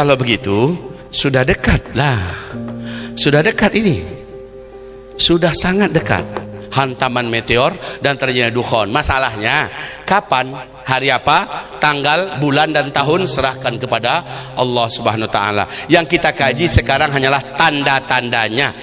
kalau begitu sudah dekat lah. Sudah dekat ini. Sudah sangat dekat. Hantaman meteor dan terjadinya dukhon. Masalahnya kapan, hari apa, tanggal, bulan dan tahun serahkan kepada Allah Subhanahu wa taala. Yang kita kaji sekarang hanyalah tanda-tandanya.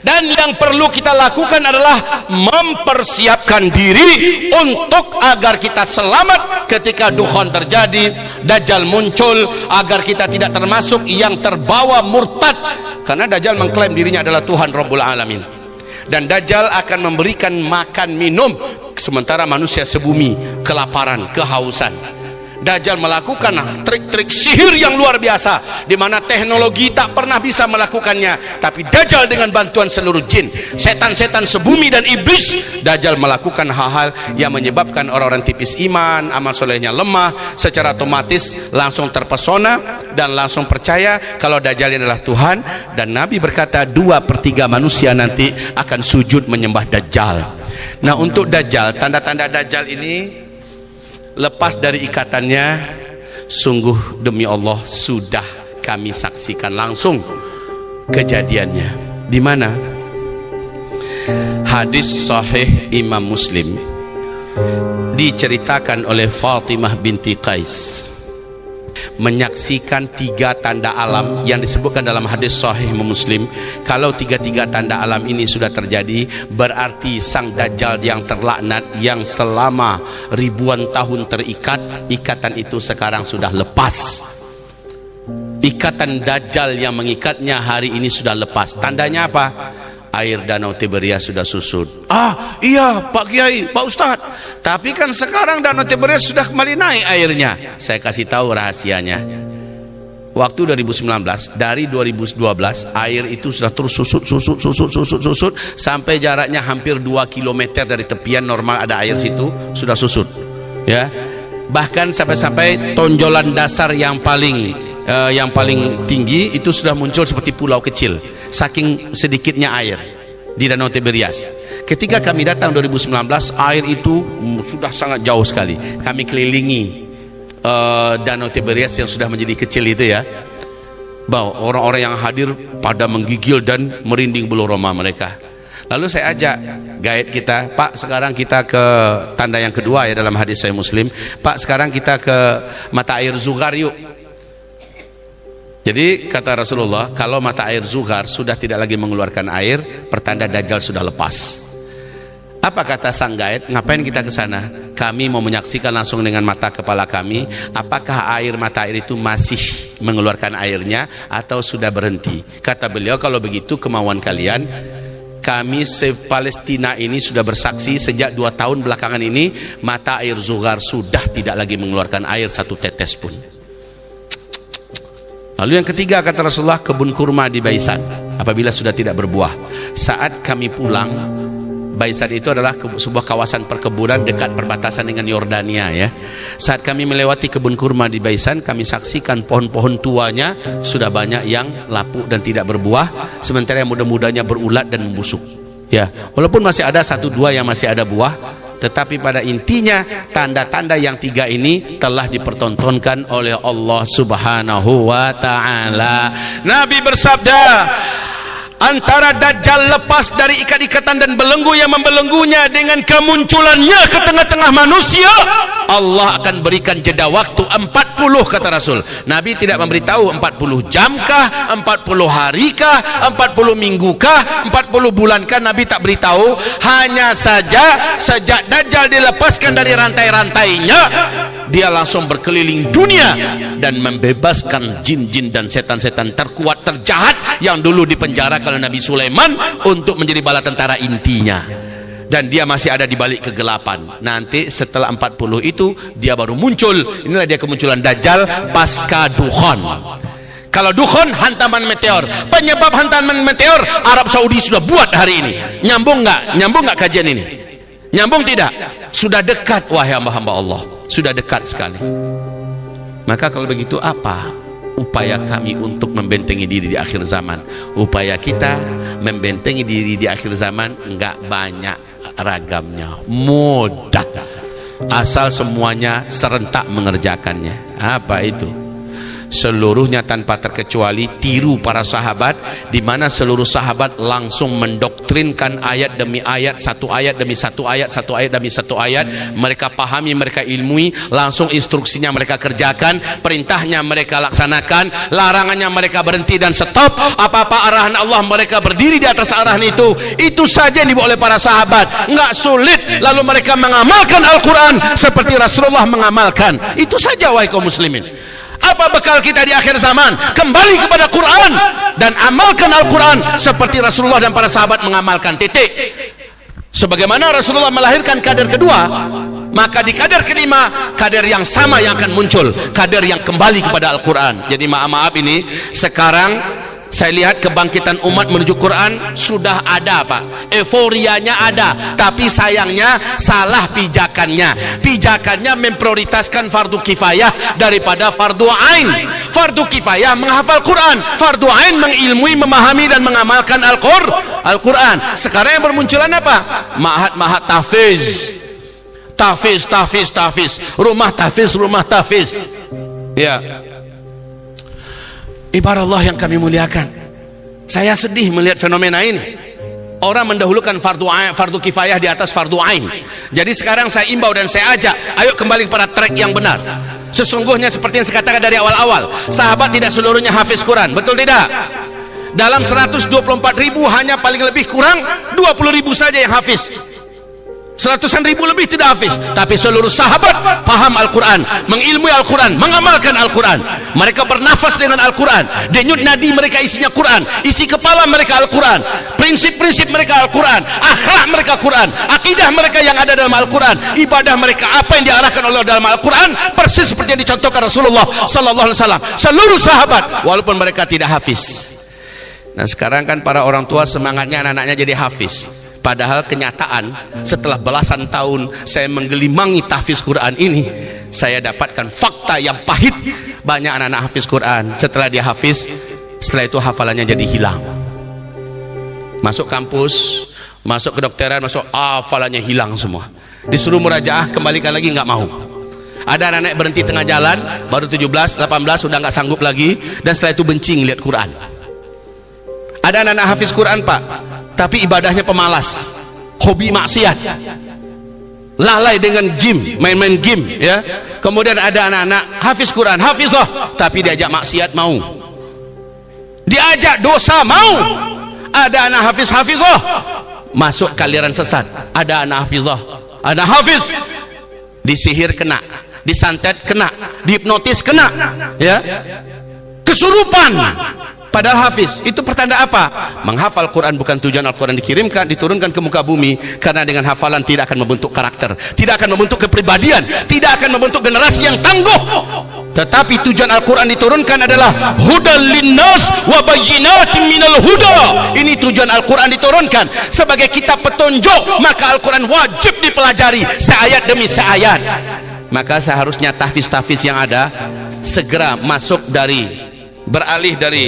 Dan yang perlu kita lakukan adalah mempersiapkan diri untuk agar kita selamat ketika dukhon terjadi, dajjal muncul, agar kita tidak termasuk yang terbawa murtad. Karena dajjal mengklaim dirinya adalah Tuhan Rabbul Alamin. Dan dajjal akan memberikan makan minum sementara manusia sebumi kelaparan, kehausan. Dajjal melakukan trik-trik sihir yang luar biasa di mana teknologi tak pernah bisa melakukannya, tapi Dajjal dengan bantuan seluruh jin, setan-setan sebumi dan iblis, Dajjal melakukan hal-hal yang menyebabkan orang-orang tipis iman, amal solehnya lemah, secara otomatis langsung terpesona dan langsung percaya kalau Dajjal adalah Tuhan. Dan Nabi berkata 2/3 manusia nanti akan sujud menyembah Dajjal. Nah, untuk Dajjal, tanda-tanda Dajjal ini lepas dari ikatannya, sungguh demi Allah sudah kami saksikan langsung kejadiannya. Di mana? Hadis sahih Imam Muslim, diceritakan oleh Fatimah binti Qais, menyaksikan 3 tanda alam yang disebutkan dalam hadis sahih Muslim. Kalau 3 tanda alam ini sudah terjadi, berarti sang Dajjal yang terlaknat yang selama ribuan tahun terikat, ikatan itu sekarang sudah lepas. Ikatan Dajjal yang mengikatnya hari ini sudah lepas. Tandanya apa? Air danau Tiberias sudah susut. Ah iya Pak Kiai, Pak Ustadz, tapi kan sekarang danau Tiberias sudah kembali naik airnya. Saya kasih tahu rahasianya. Waktu 2019, dari 2012 air itu sudah terus susut sampai jaraknya hampir 2 km dari tepian normal ada air situ sudah susut. Ya, bahkan sampai tonjolan dasar yang paling tinggi itu sudah muncul seperti pulau kecil, saking sedikitnya air di danau Tiberias. Ketika kami datang 2019, air itu sudah sangat jauh sekali. Kami kelilingi danau Tiberias yang sudah menjadi kecil itu ya. Bahwa orang-orang yang hadir pada menggigil dan merinding bulu roma mereka. Lalu saya ajak guide kita, Pak, sekarang kita ke tanda yang kedua ya dalam hadis Sahih Muslim. Pak, sekarang kita ke mata air Zughar yuk. Jadi kata Rasulullah, kalau mata air Zughar sudah tidak lagi mengeluarkan air, pertanda Dajjal sudah lepas. Apa kata sang guide? Ngapain kita ke sana? Kami mau menyaksikan langsung dengan mata kepala kami, apakah mata air itu masih mengeluarkan airnya atau sudah berhenti. Kata beliau, kalau begitu kemauan kalian, kami se-Palestina ini sudah bersaksi sejak 2 tahun belakangan ini, mata air Zughar sudah tidak lagi mengeluarkan air satu tetes pun. Lalu yang ketiga kata Rasulullah, kebun kurma di Baisan apabila sudah tidak berbuah. Saat kami pulang, Baisan itu adalah sebuah kawasan perkebunan dekat perbatasan dengan Yordania ya. Saat kami melewati kebun kurma di Baisan, kami saksikan pohon-pohon tuanya sudah banyak yang lapuk dan tidak berbuah, sementara yang muda-mudanya berulat dan membusuk. Ya, walaupun masih ada 1-2 yang masih ada buah, tetapi pada intinya tanda-tanda yang 3 ini telah dipertontonkan oleh Allah Subhanahu wa ta'ala. Nabi bersabda, antara Dajjal lepas dari ikat-ikatan dan belenggu yang membelenggunya dengan kemunculannya ke tengah-tengah manusia, Allah akan berikan jeda waktu 40 kata Rasul. Nabi tidak memberitahu 40 jam kah, 40 hari kah, 40 minggu kah, 40 bulan kah. Nabi tak beritahu. Hanya saja sejak Dajjal dilepaskan dari rantai-rantainya, dia langsung berkeliling dunia dan membebaskan jin-jin dan setan-setan terkuat, terjahat yang dulu dipenjara oleh Nabi Sulaiman untuk menjadi bala tentara intinya. Dan dia masih ada di balik kegelapan. Nanti setelah 40 itu dia baru muncul. Inilah dia kemunculan Dajjal pasca dukhon. Kalau dukhon hantaman meteor, penyebab hantaman meteor Arab Saudi sudah buat hari ini. Nyambung nggak kajian ini? Nyambung tidak? Sudah dekat wahai hamba-hamba Allah, sudah dekat sekali. Maka kalau begitu apa upaya kami untuk membentengi diri di akhir zaman? Upaya kita membentengi diri di akhir zaman enggak banyak ragamnya, mudah, asal semuanya serentak mengerjakannya. Apa itu? seluruhnya tanpa terkecuali tiru para sahabat, di mana seluruh sahabat langsung mendoktrinkan ayat demi ayat, satu ayat demi satu ayat, satu ayat demi satu ayat. Mereka pahami, mereka ilmui, langsung instruksinya mereka kerjakan, perintahnya mereka laksanakan, larangannya mereka berhenti dan stop. Apa-apa arahan Allah mereka berdiri di atas arahan itu. Itu saja yang dibawa oleh para sahabat, nggak sulit. Lalu mereka mengamalkan Al-Quran seperti Rasulullah mengamalkan. Itu saja wahai kaum muslimin. Apa bekal kita di akhir zaman? Kembali kepada Quran dan amalkan Al-Quran seperti Rasulullah dan para sahabat mengamalkan. Titik. Sebagaimana Rasulullah melahirkan kader kedua, maka di kader kelima kader yang sama yang akan muncul, kader yang kembali kepada Al-Quran. Jadi maaf ini sekarang saya lihat kebangkitan umat menuju Quran sudah ada, Pak. Euforianya ada, tapi sayangnya salah pijakannya. Pijakannya memprioritaskan fardu kifayah daripada fardu ain. Fardu kifayah menghafal Quran, fardu ain mengilmui, memahami dan mengamalkan Al-Quran. Sekarang yang bermunculan apa? Ma'had tahfiz. Tahfiz, rumah tahfiz. Ya. Ibarat Allah yang kami muliakan, saya sedih melihat fenomena ini. Orang mendahulukan fardu kifayah di atas fardu ain. Jadi sekarang saya imbau dan saya ajak, ayo kembali kepada track yang benar. Sesungguhnya seperti yang saya katakan dari awal-awal, sahabat tidak seluruhnya hafiz Quran, betul tidak? Dalam 124.000 hanya paling lebih kurang 20.000 saja yang hafiz. 100-an ribu lebih tidak hafiz, tapi seluruh sahabat paham Al-Quran, mengilmui Al-Quran, mengamalkan Al-Quran. Mereka bernafas dengan Al-Quran, denyut nadi mereka isinya Quran, isi kepala mereka Al-Quran, prinsip-prinsip mereka Al-Quran, akhlak mereka Quran, akidah mereka yang ada dalam Al-Quran, ibadah mereka apa yang diarahkan oleh dalam Al-Quran, persis seperti yang dicontohkan Rasulullah Sallallahu Alaihi Wasallam. Seluruh sahabat, walaupun mereka tidak hafiz. Nah sekarang kan para orang tua semangatnya anak-anaknya jadi hafiz. Padahal kenyataan setelah belasan tahun saya menggelimangi tahfiz Quran ini, saya dapatkan fakta yang pahit. Banyak anak-anak hafiz Quran, setelah dia hafiz, setelah itu hafalannya jadi hilang. Masuk kampus, masuk kedokteran, masuk hafalannya hilang semua. Disuruh murajaah, kembalikan lagi nggak mau. Ada anak-anak berhenti tengah jalan, baru 17, 18 sudah nggak sanggup lagi, dan setelah itu benci ngeliat Quran. Ada anak-anak hafiz Quran, Pak, tapi ibadahnya pemalas, hobi maksiat, lalai dengan game, main-main game, ya. Kemudian ada anak-anak hafiz Quran, hafizah, tapi diajak maksiat mau, diajak dosa mau. Ada anak hafizah masuk kaliran sesat. Ada anak hafizah, anak hafiz disihir kena, disantet kena, dihipnotis kena, ya, kesurupan. Padahal hafiz itu pertanda apa? Menghafal Quran bukan tujuan Al-Quran diturunkan ke muka bumi, karena dengan hafalan tidak akan membentuk karakter, tidak akan membentuk kepribadian, tidak akan membentuk generasi yang tangguh. Tetapi tujuan Al-Quran diturunkan adalah hudal linnas wa bayyinatin minal huda. Ini tujuan Al-Quran diturunkan sebagai kitab petunjuk, maka Al-Quran wajib dipelajari seayat demi seayat. Maka seharusnya tahfiz-tahfiz yang ada segera beralih dari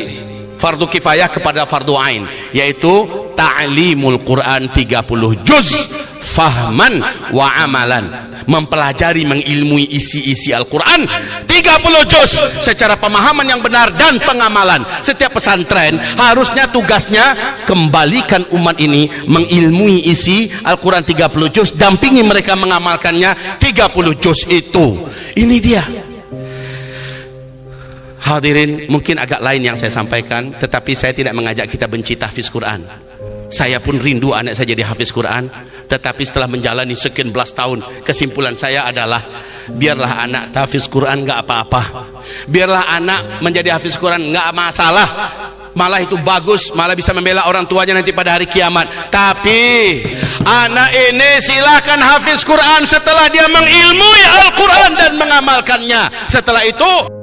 fardu kifayah kepada fardu ain, yaitu ta'limul Quran 30 juz fahman wa amalan, mempelajari, mengilmui isi-isi Al-Quran 30 juz secara pemahaman yang benar dan pengamalan. Setiap pesantren harusnya tugasnya kembalikan umat ini mengilmui isi Al-Quran 30 juz, dampingi mereka mengamalkannya 30 juz itu. Ini dia. Hadirin, mungkin agak lain yang saya sampaikan, tetapi saya tidak mengajak kita benci tahfiz Quran. Saya pun rindu anak saya jadi hafiz Quran, tetapi setelah menjalani sekian belas tahun, kesimpulan saya adalah biarlah anak tahfiz Quran nggak apa-apa, biarlah anak menjadi hafiz Quran nggak masalah, malah itu bagus, malah bisa membela orang tuanya nanti pada hari kiamat. Tapi anak ini silakan hafiz Quran setelah dia mengilmui Al-Quran dan mengamalkannya. Setelah itu